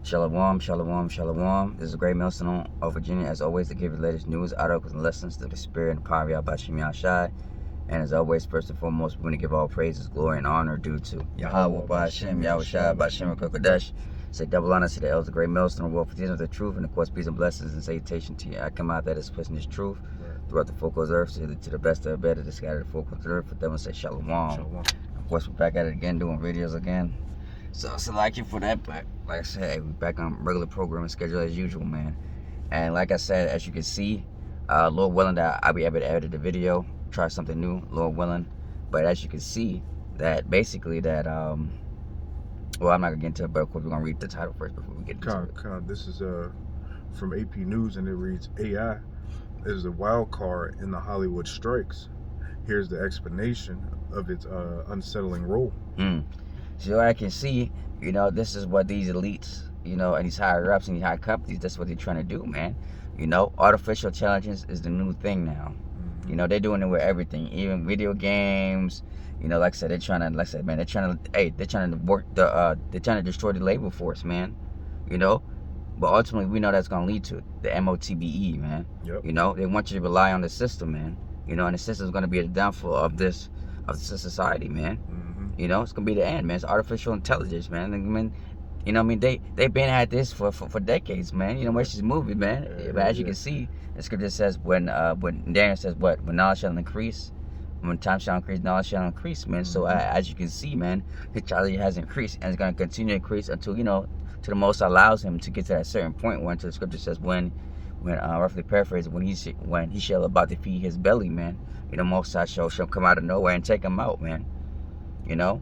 Shalom, shalom, shalom. This is Great Millstone of Virginia. As always, to give you the latest news, articles, and lessons through the spirit and the power of Yahweh Shai. And as always, first and foremost, we're going to give all praises, glory, and honor due to Yahweh Ba'Hashem, Yahweh Shai, Ba'Hashem, Kodesh. Say double honor to the elders of Great Millstone, world for teaching of the truth, and of course, peace and blessings and salutation to you. I come out that is pushing this truth throughout the folk of the earth, to the best of the better, to scatter the folk of the earth. For them, say shalom. Shalom. Of course, we're back at it again, doing videos again. So like you for that, but like I said, hey, we're back on regular programming schedule as usual, man. And like I said, as you can see, Lord willing that I'll be able to edit the video, try something new, Lord willing. But as you can see, that basically that well, I'm not gonna get into it, but of course we're gonna read the title first before we get into it. This is from AP News, and it reads, AI is a wild card in the Hollywood strikes. Here's the explanation of its unsettling role. So I can see, you know, this is what these elites, you know, and these higher ups and these high companies, that's what they're trying to do, man. You know, artificial intelligence is the new thing now. You know, they're doing it with everything, even video games. You know, like I said, they're trying to, like I said, man, they're trying to work the, they're trying to destroy the labor force, man. You know, but ultimately we know that's gonna lead to the MOTBE, man. Yep. You know, they want you to rely on the system, man. You know, and the system's gonna be the downfall of this society, man. You know, it's gonna be the end, man. It's artificial intelligence, man. I mean, you know, I mean, they've been at this for decades, man. You know, watch this movie, man. But as you can see, the scripture says when Daniel says what, when knowledge shall increase, when time shall increase, knowledge shall increase, man. So as you can see, man, his knowledge has increased, and it's gonna continue to increase until, you know, to the most allows him to get to that certain point when the scripture says when roughly paraphrase, when he shall about to feed his belly, man. You know, Most High shall come out of nowhere and take him out, man. You know,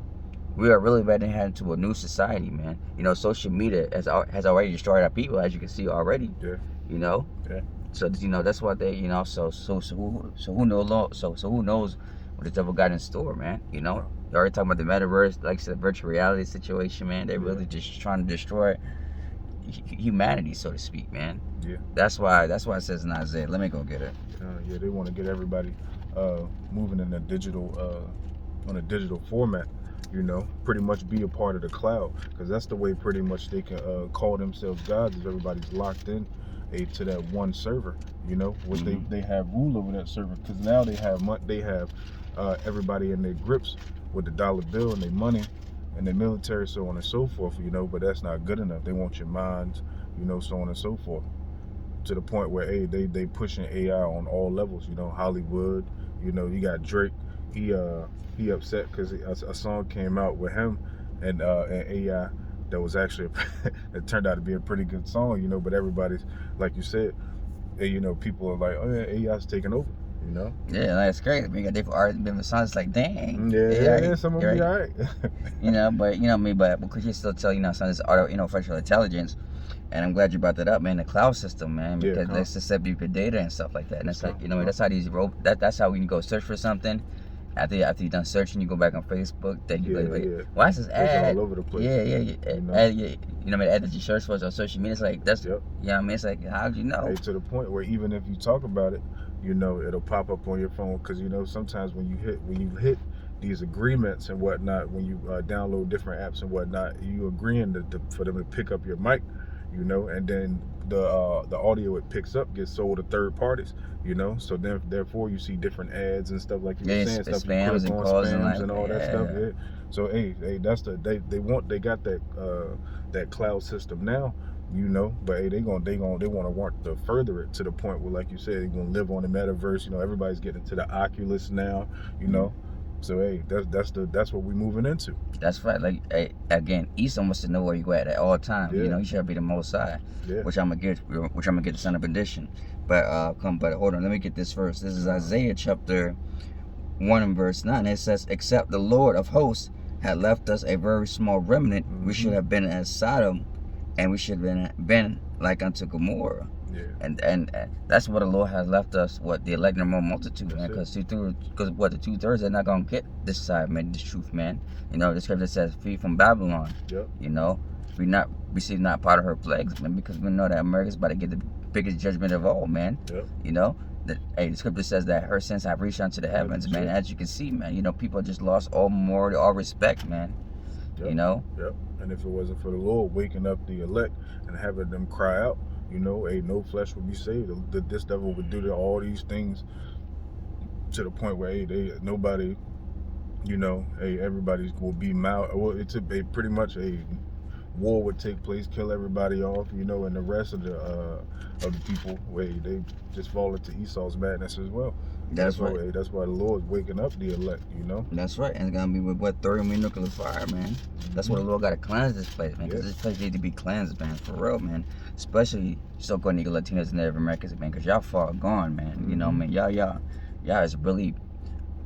we are really ready to head into a new society, man. You know, social media has already destroyed our people, as you can see already. Yeah. You know. Yeah. So you know that's what they, you know. So who knows? So who knows what the devil got in store, man? You know. You already talking about the metaverse, like I said, virtual reality situation, man. They're really just trying to destroy humanity, so to speak, man. Yeah. That's why it says in Isaiah. Let me go get it. Yeah, they want to get everybody moving in a digital on a digital format, you know, pretty much be a part of the cloud, because that's the way pretty much they can call themselves gods, is everybody's locked in to that one server, you know, which they have rule over that server, because now they have everybody in their grips with the dollar bill and their money and their military, so on and so forth, you know. But that's not good enough. They want your minds, you know, so on and so forth, to the point where, hey, they pushing AI on all levels, you know. Hollywood, you know, you got Drake. He upset because a song came out with him and AI that was actually it turned out to be a pretty good song, you know. But everybody's, like you said, you know, people are like, oh yeah, AI's taking over, you know. Yeah, that's great. We got different artists, different songs. Like, dang. Yeah, some of them be alright. You know, but you know me, but because you still tell, you know, some of this artificial intelligence. And I'm glad you brought that up, man. The cloud system, man, because let's accept your data and stuff like that. And it's like, you know, that's how these that's how when you go search for something. After you're done searching, you go back on Facebook. Then you go, why is this ad? All over the place. Yeah. You know? Ad, you know, the ad that you search for on social media. It's like that's, you know what I mean? It's like, how'd you know? Hey, to the point where even if you talk about it, you know, it'll pop up on your phone, because you know sometimes when you hit these agreements and whatnot, when you download different apps and whatnot, you agreeing for them to pick up your mic, you know, and then the audio it picks up gets sold to third parties, you know. So then therefore you see different ads and stuff, like you were saying, stuff spams you click and on, calls spams and all that stuff. Yeah. So hey, that's they got that cloud system now, you know. But hey, they want to want to further it to the point where, like you said, they're gonna live on the metaverse. You know, everybody's getting into the Oculus now, you know. So hey, that's what we're moving into. That's right. Like, hey, again, Esau wants to know where you at all times. You know, you should be the Most High. Which I'm gonna get the Son of Perdition. But hold on, let me get this first. This is Isaiah chapter 1 and verse 9. It says, "Except the Lord of hosts had left us a very small remnant, we should have been as Sodom, and we should have been like unto Gomorrah." Yeah. And that's what the Lord has left us, what the elect more multitude, man, because the 2/3 they're not gonna get this side, man, this truth, man. You know, the scripture says, "Flee from Babylon." Yep. You know, we receive not part of her plagues, man, because we know that America's about to get the biggest judgment of all, man. Yep. You know, the scripture says that her sins have reached unto the heavens, man. As you can see, man, you know, people just lost all morality, all respect, man. Yep. You know. Yep. And if it wasn't for the Lord waking up the elect and having them cry out, you know, hey, no flesh would be saved. This devil would do all these things to the point where, hey, nobody, you know, hey, everybody will be well, it's pretty much a war would take place, kill everybody off, you know, and the rest of the people, they just fall into Esau's madness as well. That's right. Why, that's why the Lord's waking up the elect, you know. That's right, and it's gonna be with what, thorium and nuclear fire, man. That's why the Lord gotta cleanse this place, man, because this place needs to be cleansed, man, for real, man. Especially so-called Negro Latinos and Native Americans, man, because y'all far gone, man. You know, man, y'all is really,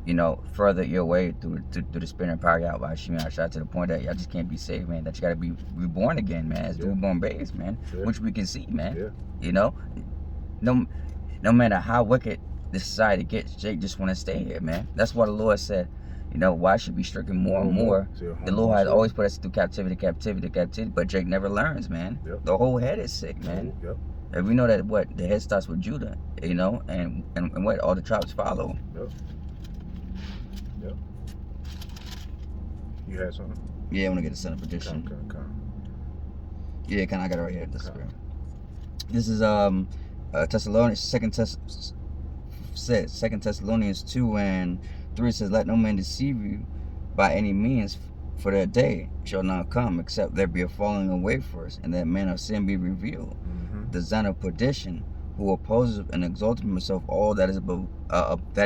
you know, further your way through the spirit and power out by Shimei Ashai to the point that y'all just can't be saved, man. That you gotta be reborn again, man. As newborn babes, man, which we can see, man. You know, no matter how wicked the society gets, Jake just want to stay here, man. That's why the Lord said, you know, why should be stricken more and more? The Lord has always put us through captivity, but Jake never learns, man. The whole head is sick, man. And we know that the head starts with Judah, you know, and what all the tribes follow. You had something? Yeah, I want to get a son of perdition. Yeah, I got it right here. This is Thessalonians, Second Thessalonians 2:3 says, "Let no man deceive you by any means, for that day shall not come, except there be a falling away first, and that man of sin be revealed, the son of perdition, who opposes and exalteth himself all that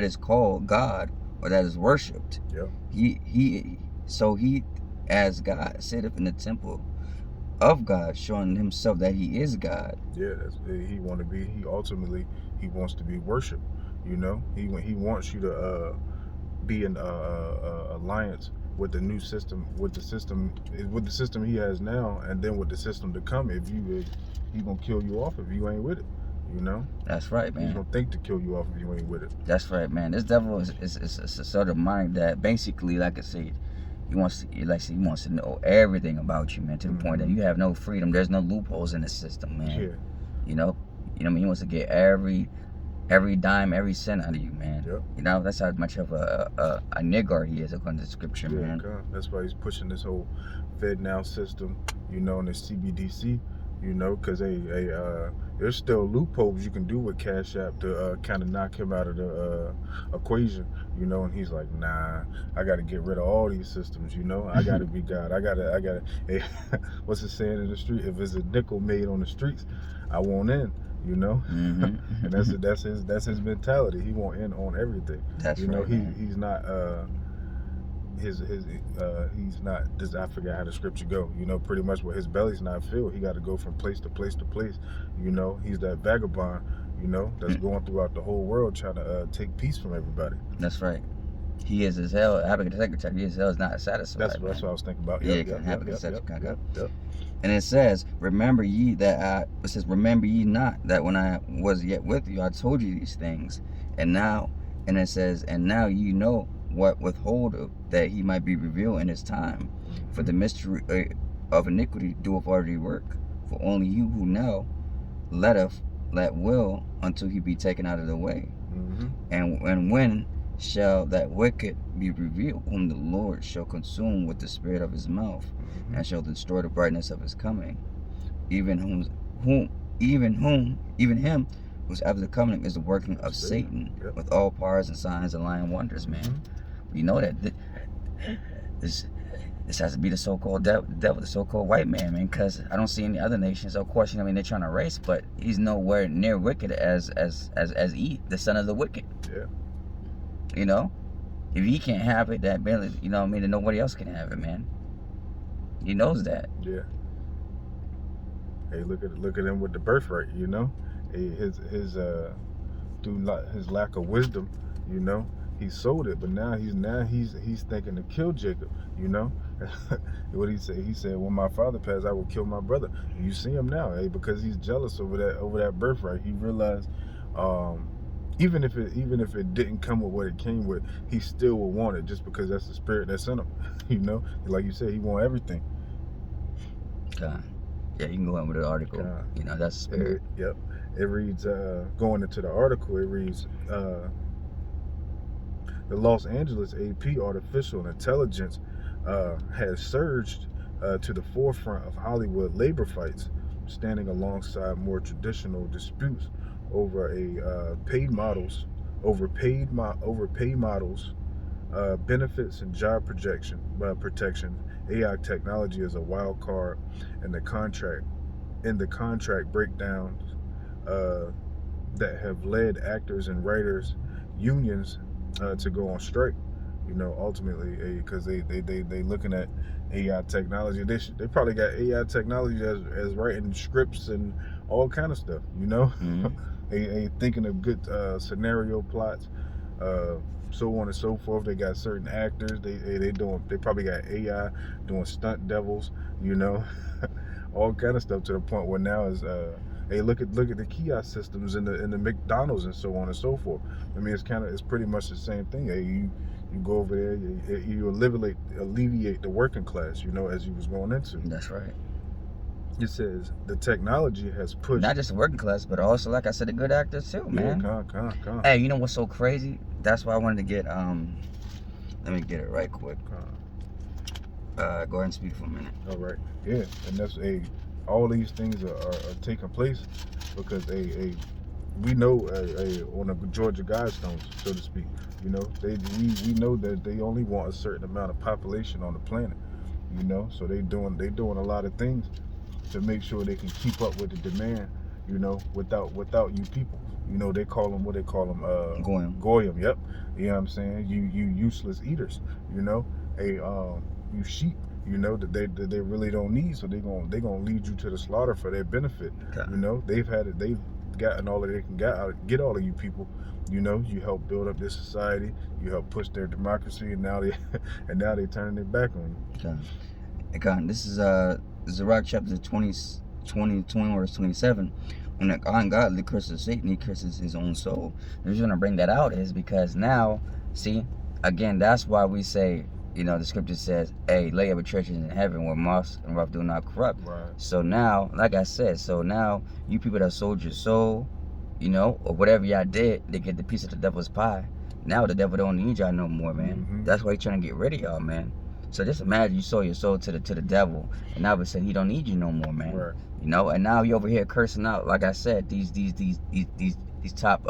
is called God, or that is worshipped. He as God sitteth in the temple of God, showing himself that he is God." He ultimately wants to be worshipped. You know, he wants you to be in alliance with the new system, with the system he has now, and then with the system to come. He gonna kill you off if you ain't with it. You know. That's right, man. He's gonna think to kill you off if you ain't with it. That's right, man. This devil is a sort of mind that basically, like I said, he wants to know everything about you, man, to the point that you have no freedom. There's no loopholes in the system, man. You know what I mean? He wants to get every dime, every cent out of you, man. You know, that's how much of a nigger he is according to the scripture, man. That's why he's pushing this whole FedNow system, you know, and the CBDC, you know, because there's still loopholes you can do with Cash App to kind of knock him out of the equation, you know. And he's like, nah, I got to get rid of all these systems, you know. I got to be God. I gotta. Hey, what's the saying in the street? If it's a nickel made on the streets, I want in. You know, and that's his mentality. He won't in on everything. That's you know, right, he's not he's not. I forgot how the scripture go. You know, pretty much where his belly's not filled, he got to go from place to place to place. You know, he's that vagabond. You know, that's going throughout the whole world trying to take peace from everybody. That's right. He is as hell. Habakkuk the secretary. He is hell is not satisfied. That's what I was thinking about. Habakkuk the secretary. And it says, remember ye not that when I was yet with you, I told you these things. And it says, and now ye know what withholdeth, that he might be revealed in his time. For the mystery of iniquity doeth already work. For only you who know let will until he be taken out of the way. And when shall that wicked be revealed, whom the Lord shall consume with the spirit of his mouth, and shall destroy the brightness of his coming, even him whose after the coming is the working of Satan, with all powers and signs and lying wonders, man. You know that this has to be the so-called devil, the so-called white man, because I don't see any other nations. Of course, you know, I mean, they're trying to race, but he's nowhere near wicked as E, the son of the wicked. You know, if he can't have it, that barely, you know what I mean, then nobody else can have it, man. He knows that. Hey, look at him with the birthright, you know. His through his lack of wisdom, you know, he sold it, but now he's thinking to kill Jacob, you know. What he said? He said, when my father passed, I will kill my brother. And you see him now, because he's jealous over that birthright. He realized, even if it didn't come with what it came with, he still would want it, just because that's the spirit that's in him. You know, like you said, he want everything. God. Yeah, you can go in with the article. You know, that's the spirit. It reads, going into the article, it reads, the Los Angeles AP artificial intelligence has surged to the forefront of Hollywood labor fights, standing alongside more traditional disputes over paid models, benefits and job protection. AI technology is a wild card, and the contract breakdowns that have led actors and writers unions to go on strike. Ultimately, because they looking at AI technology. They probably got AI technology as writing scripts and all kind of stuff. Mm-hmm. They thinking of good scenario plots, so on and so forth. They got certain actors. They probably got AI doing stunt devils. All kind of stuff, to the point where now is hey, look at the kiosk systems in the McDonald's and so on and so forth. I mean, it's pretty much the same thing. Hey, you go over there, you alleviate the working class, as you was going into. That's right. It says the technology has pushed not just the working class, but also, like I said, the good actors too, man. Con. Hey, you know what's so crazy? That's why I wanted to get let me get it right quick. Go ahead and speak for a minute. All right. Yeah, and that's all these things are taking place because we know on the Georgia Guidestones, so to speak, we know that they only want a certain amount of population on the planet, so they doing a lot of things to make sure they can keep up with the demand, without you people. They call them Goyim. Yep. You know what I'm saying? You useless eaters. You sheep. That they really don't need, so they gonna lead you to the slaughter for their benefit. Okay. They've gotten all that they can get all of you people. You help build up this society. You help push their democracy, and now they turning their back on you. Okay. This is Sirach chapter 20, verse 27. When the ungodly curses Satan, he curses his own soul. The reason I bring that out is because now, see, again, that's why we say, the scripture says, hey, lay up a treasure in heaven where moth and rust do not corrupt. Right. So now, like I said, you people that sold your soul, or whatever y'all did, they get the piece of the devil's pie. Now the devil don't need y'all no more, man. Mm-hmm. That's why he's trying to get rid of y'all, man. So just imagine you sold your soul to the devil, and now of a sudden he don't need you no more, man. Right. And now you over here cursing out, like I said, these top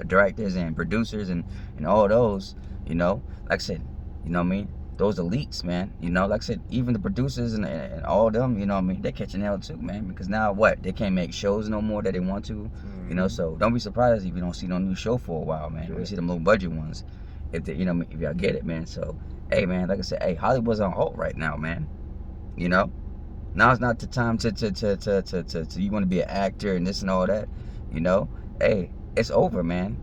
directors and producers and all those, like I said, what I mean? Those elites, man. Like I said, even the producers and all of them, what I mean? They're catching hell too, man. Because now what? They can't make shows no more that they want to. Mm-hmm. So don't be surprised if you don't see no new show for a while, man. Yeah. We see them low budget ones. If they, if y'all get it, man. So, hey, man, like I said, hey, Hollywood's on hold right now, man. Now it's not the time to you want to be an actor and this and all that. Hey, it's over, man.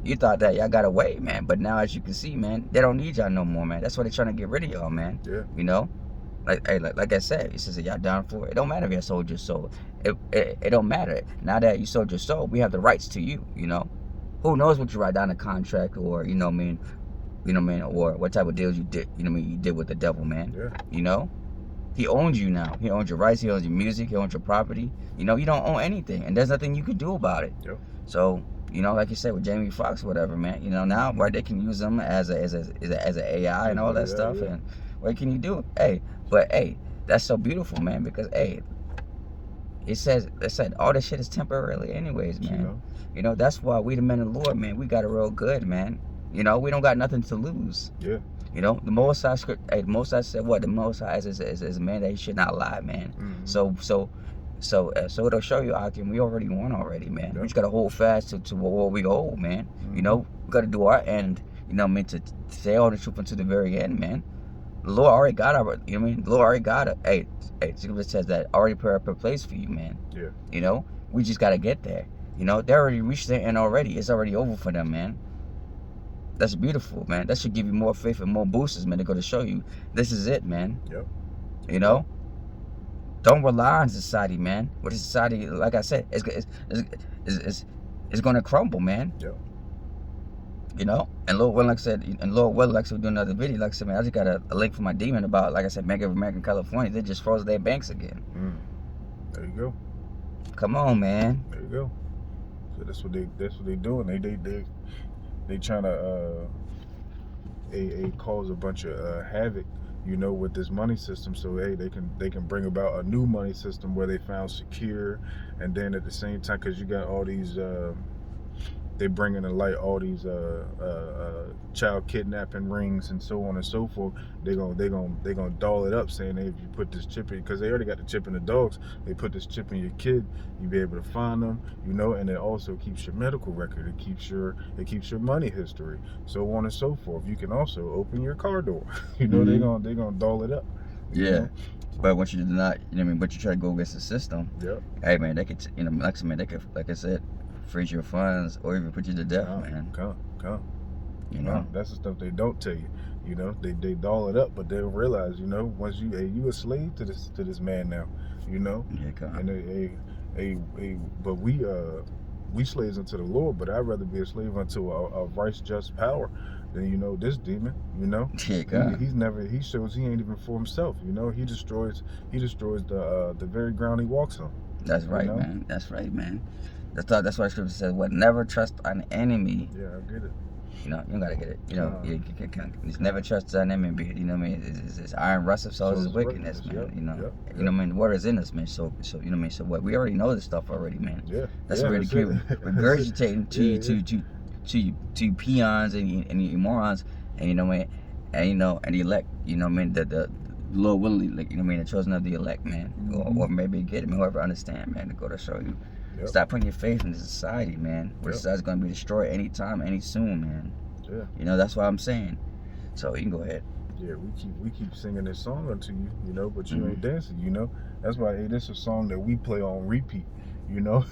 You thought that y'all got away, man, but now as you can see, man, they don't need y'all no more, man. That's why they're trying to get rid of y'all, man. Yeah. Like I said, it says that y'all down for it. It don't matter if you sold your soul. It don't matter. Now that you sold your soul, we have the rights to you. Who knows what you write down a contract or or what type of deals you did. You did with the devil, man. Yeah. He owns you now. He owns your rights. He owns your music. He owns your property. You don't own anything, and there's nothing you can do about it. Yep. So, like you said with Jamie Foxx, whatever, man. Now, right, they can use them as an AI and all that stuff. Yeah. And what can you do? Hey, but hey, that's so beautiful, man. Because hey, it said all this shit is temporarily, anyways, man. That's why we the men of the Lord, man. We got it real good, man. We don't got nothing to lose. Yeah. The Most High the Most High said what? The Most High is a man that he should not lie, man. Mm-hmm. So it'll show you, Akim, we already won already, man. Yep. We just gotta hold fast to what we hold, man. Mm-hmm. We gotta do our end. To say all the truth until the very end, man. The Lord already got the Lord already got it. Hey, it says that already prepared a place for you, man. Yeah. We just gotta get there. They already reached their end already. It's already over for them, man. That's beautiful, man. That should give you more faith and more boosters, man. They're going to show you this is it, man. Yep. Don't rely on society, man. What is society? Like I said, it's going to crumble, man. Yep. And Lord willing, like I said, we'll do another video. Like I said, man, I just got a link from my demon about, like I said, Bank of America, California. They just froze their banks again. There you go. Come on, man. There you go. So that's what they doing. They trying to cause a bunch of havoc you know, with this money system. So hey, they can bring about a new money system where they found secure, and then at the same time, because you got all these. They bringing to light all these child kidnapping rings and so on and so forth. They gonna doll it up, saying, hey, if you put this chip in, because they already got the chip in the dogs, they put this chip in your kid, you be able to find them, you know, and it also keeps your medical record, it keeps your money history, so on and so forth. You can also open your car door. You know, they gonna doll it up. Yeah. Know? But once you do not, you know what I mean, but you try to go against the system, Yep. Hey man, they could, you know, they could, like I said, freeze your funds or even put you to death, man. Come. You know, that's the stuff they don't tell you. You know, they doll it up, but they don't realize, you know, once you a slave to this man now, you know. Yeah, come. And but we slaves unto the Lord, but I'd rather be a slave unto a righteous just power than, you know, this demon, you know. Yeah, come. He shows he ain't even for himself, you know. He destroys the very ground he walks on. That's right, you know? Man. That's right, man. That's why the scripture says, "What never trust an enemy." Yeah, I get it. You know, you gotta get it. You know, you never trust an enemy. You know what I mean? It's iron rusteth, so is wickedness, man. Yep, you know, yep. You know what I mean? The word is in us, man. So you know what I mean? So what? We already know this stuff already, man. Yeah. That's what really keep regurgitating to you peons and you morons, and you know what I mean? And you know, and the elect. You know what I mean? The Lord willing, like, you know what I mean? The chosen of the elect, man. Or maybe get it, man. Whoever understand, man, to go to show you. Yep. Stop putting your faith in the society, man. Where society's gonna be destroyed anytime, any soon, man. Yeah. You know, that's what I'm saying. So you can go ahead. Yeah, we keep singing this song unto you, you know, but you ain't dancing, you know. That's why, hey, this is a song that we play on repeat, you know.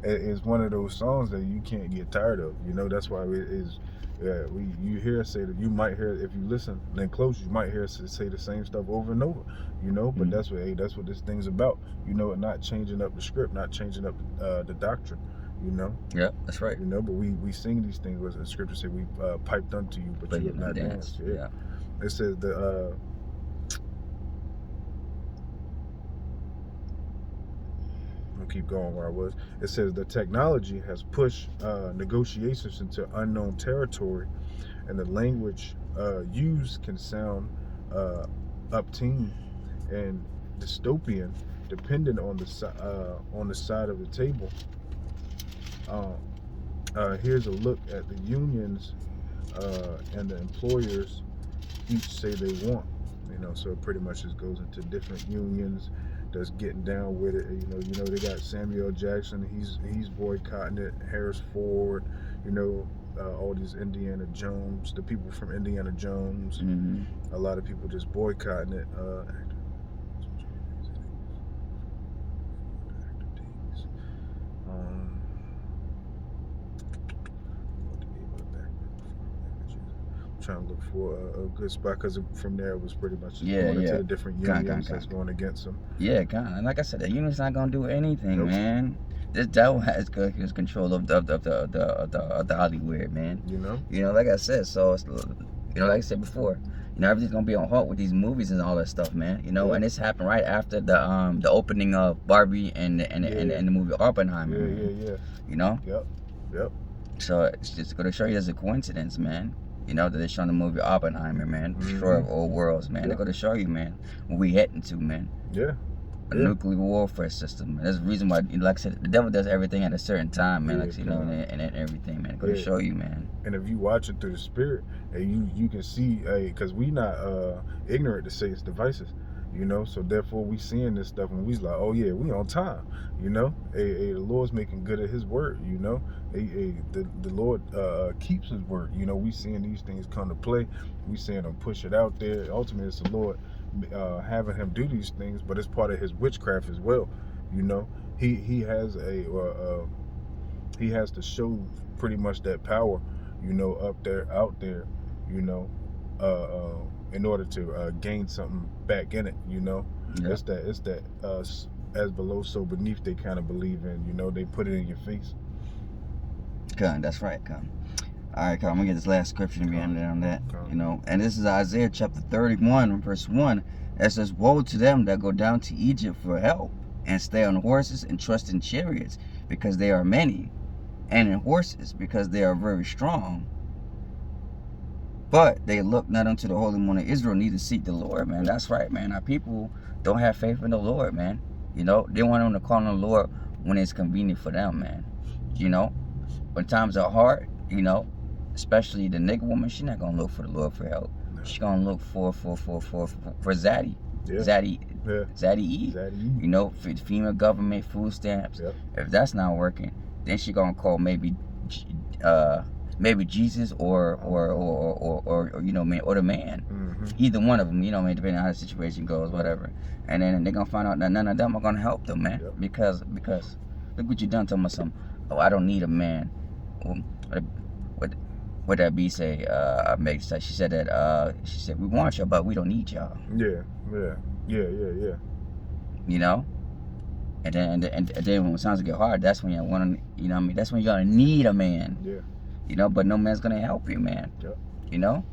It's one of those songs that you can't get tired of, you know. That's why it is. Yeah, you hear us say that. You might hear, if you listen then close, you might hear us say the same stuff over and over, you know. But that's what this thing's about, you know. And not changing up the script, not changing up the doctrine, you know. Yeah, that's right. You know, but we sing these things, as the scripture say, we piped unto you, but you have not danced. Yeah. It says I'll keep going where I was. It says the technology has pushed negotiations into unknown territory, and the language used can sound obscene and dystopian, depending on the side of the table. Here's a look at the unions and the employers each say they want, you know. So it pretty much just goes into different unions that's getting down with it. You know they got Samuel Jackson, he's boycotting it. Harris Ford, you know, all these Indiana Jones, the people from Indiana Jones, a lot of people just boycotting it. Trying to look for a good spot, because from there it was pretty much just going into the different unions that's going against them. Yeah, kind of. And like I said, the union's not gonna do anything, man. This devil has control of the Hollywood, man. You know, like I said. So it's, you know, like I said before, you know, everything's gonna be on halt with these movies and all that stuff, man. You know, and this happened right after the opening of Barbie and the movie Oppenheimer. Yeah. You know. Yep. So it's just gonna show you there's a coincidence, man. You know, that they're showing the movie Oppenheimer, man. Destroyer of all worlds, man. They're going to show you, man, what we heading to, man. A nuclear warfare system. That's the reason why, like I said, the devil does everything at a certain time, man. Like, you know, and everything, man. Going to show you, man. And if you watch it through the spirit, and you can see, because we not ignorant to Satan's devices, you know. So therefore, we seeing this stuff, and we's like, oh yeah, we on time, you know. The Lord's making good of His word, you know. The Lord keeps His word, you know. We seeing these things come to play. We seeing Him push it out there. Ultimately, it's the Lord having Him do these things, but it's part of His witchcraft as well, you know. He has to show pretty much that power, you know, out there, you know, in order to gain something back in it, you know. It's that as below, so beneath, they kind of believe in, you know. They put it in your face. That's right, All right, I'm gonna get this last scripture and be ended on that. You know, and this is Isaiah chapter 31, verse 1. It says, "Woe to them that go down to Egypt for help, and stay on horses and trust in chariots, because they are many, and in horses, because they are very strong, But they look not unto the Holy One of Israel, neither seek the Lord, man. That's right, man. Our people don't have faith in the Lord, man. You know, they want them to call on the Lord when it's convenient for them, man. You know, when times are hard, you know, especially the nigga woman, she's not gonna look for the Lord for help. She's gonna look for Zaddy. Yeah. Zaddy Yeah. Zaddy E. Zaddy E. You know, female government food stamps. Yep. If that's not working, then she gonna call maybe Jesus or you know, man, or the man. Either one of them, you know, man, depending on how the situation goes, whatever. And then they're gonna find out that none of them are gonna help them, man. Yep. Because look what you done to me. Oh, I don't need a man. What that B say? She said that she said we want y'all, but we don't need y'all. Yeah. You know. And then when times get hard, that's when you want to, you know what I mean? That's when you're gonna need a man. Yeah. You know, but no man's gonna help you, man. Yep. You know,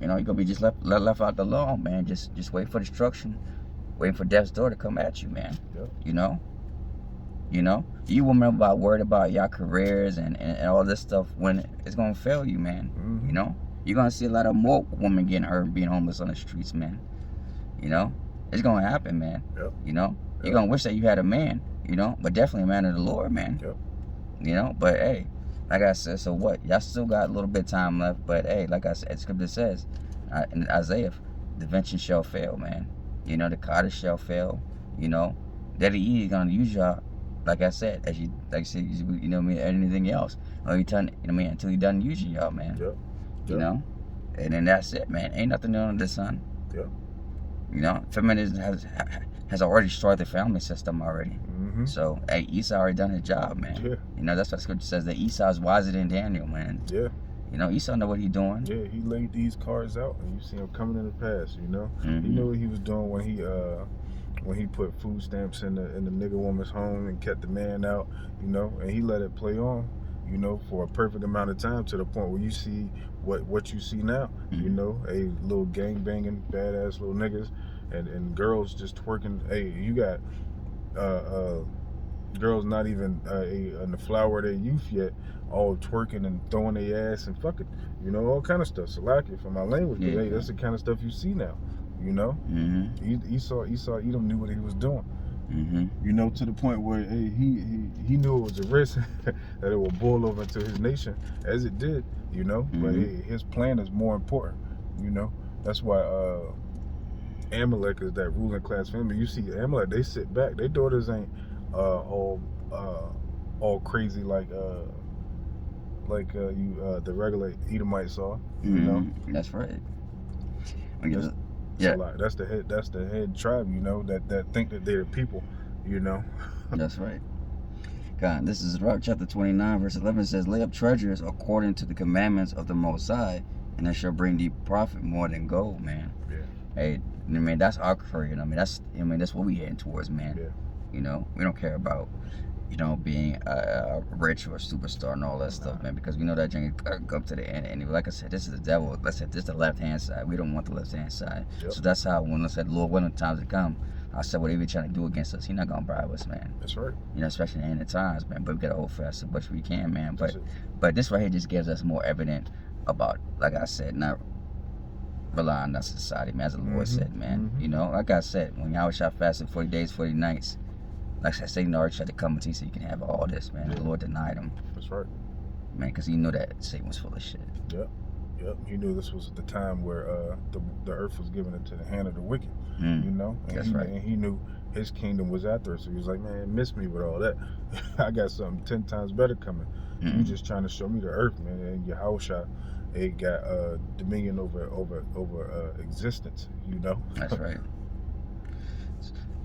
you're gonna be just left out alone, man. Just wait for destruction, waiting for death's door to come at you, man. Yep. You know, you women about worried about your careers and all this stuff when it's gonna fail you, man. You know, you're gonna see a lot of more women getting hurt and being homeless on the streets, man. You know, it's gonna happen, man. Yep. You know, you're gonna wish that you had a man, you know, but definitely a man of the Lord, man. Yep. You know, but hey, like I said, so what? Y'all still got a little bit of time left, but hey, like I said, Scripture says in Isaiah, the vengeance shall fail, man. You know, the cottage shall fail. You know, Daddy E is gonna use y'all, like I said, you know, me anything else, or you turn, you know, me until he done using y'all, man. Yep. You know, and then that's it, man. Ain't nothing new under the sun. Yep. You know, feminism has already destroyed the family system already. So, hey, Esau already done his job, man. Yeah. You know, that's what the scripture says, that Esau is wiser than Daniel, man. Yeah. You know, Esau know what he's doing. Yeah, he laid these cards out, and you see him coming in the past. You know, he knew what he was doing when he put food stamps in the nigga woman's home and kept the man out. You know, and he let it play on. You know, for a perfect amount of time, to the point where you see what you see now. You know, a little gang banging, badass little niggas, and girls just twerking. Hey, you got girls not even in the flower of their youth yet, all twerking and throwing their ass and fucking, you know, all kind of stuff. So like it for my language, but hey, that's the kind of stuff you see now. You know, Esau Edom knew what he was doing. You know, to the point where hey, he knew it was a risk that it would boil over into his nation, as it did. You know, but his plan is more important. You know, that's why Amalek is that ruling class family. You see Amalek, they sit back. Their daughters ain't all crazy like the regular Edomites are. You know, that's right. That's the head tribe. You know, that think that they're people. You know, that's right. God, this is Rock chapter 29, verse 11. It says, "Lay up treasures according to the commandments of the Most High, and it shall bring thee profit more than gold." Man. Yeah. Hey, I mean, that's our career. That's what we heading towards, man. Yeah. You know, we don't care about, you know, being rich or a superstar and all that stuff, man, because we know that journey go up to the end. And like I said, this is the devil. Like I said, this is the left-hand side. We don't want the left-hand side. Yep. So that's how, when I said, Lord, when the times to come, I said, whatever he's trying to do against us, he's not going to bribe us, man. That's right. You know, especially in the end of times, man. But we got to hold fast as much as we can, man. But this right here just gives us more evidence about, like I said, not relying on society, man, as the Lord said, man. You know, like I said, when Yahweh shall fasted 40 days, 40 nights, like I said, Satan already tried to come to you so you can have all this, man. The Lord denied him. That's right. Man, because he knew that Satan was full of shit. Yep. He knew this was the time where the earth was given into the hand of the wicked. You know, and and he knew his kingdom was after us. So he was like, man, miss me with all that. I got something 10 times better coming. You just trying to show me the earth, man. And Yahushua, it got dominion over existence. You know. That's right.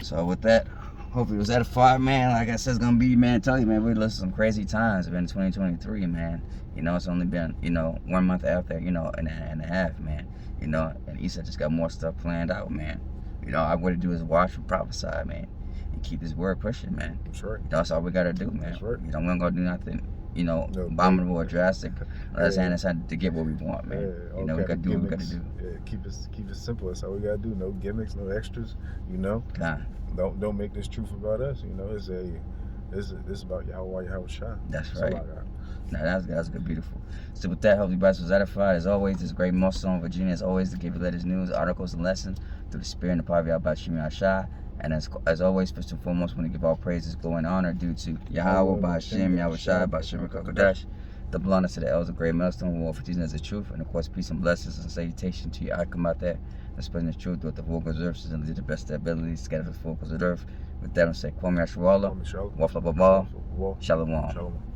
So with that, hopefully it was edified, man. Like I said, it's gonna be, man, tell you, man, we're living some crazy times. It's been 2023, man. You know, it's only been, you know, 1 month after, you know, and a half, man. You know, and Esau just got more stuff planned out, man. You know, all we gotta do is watch and prophesy, man, and keep his word pushing, man. That's right. That's all we gotta do, man. That's right. You know, we don't gonna do nothing, you know, abominable or drastic. Let's hand us to get what we want, man. You know, we gotta do what we gotta do. Yeah, keep it simple. That's all we gotta do. No gimmicks, no extras. You know. God. Don't make this truth about us. You know, It's about Yahweh Yahushua. That's all right. I got. Nah, that's good, beautiful. So with that, hopefully you guys was edified. As always, this is great Muslim Virginia, as always, to give you latest news, articles, and lessons through the spirit and the power of Yahweh Shimi Ashai. And as always, first and foremost, we want to give all praises, glory, and honor due to Yahweh, Ba'Shem, Yahweh Shai, Ba'Shem, Kodesh, the blondness of the elders of Great Millstone, who for teaching us the truth, and of course, peace and blessings and salutation to you. I come out there, and spreading the truth with the vocal earths and do the best of their abilities, scatter the focus of the earth. With that, I say, Kwame Yashua Allah, Wafla Baba, Shalom. Shalom.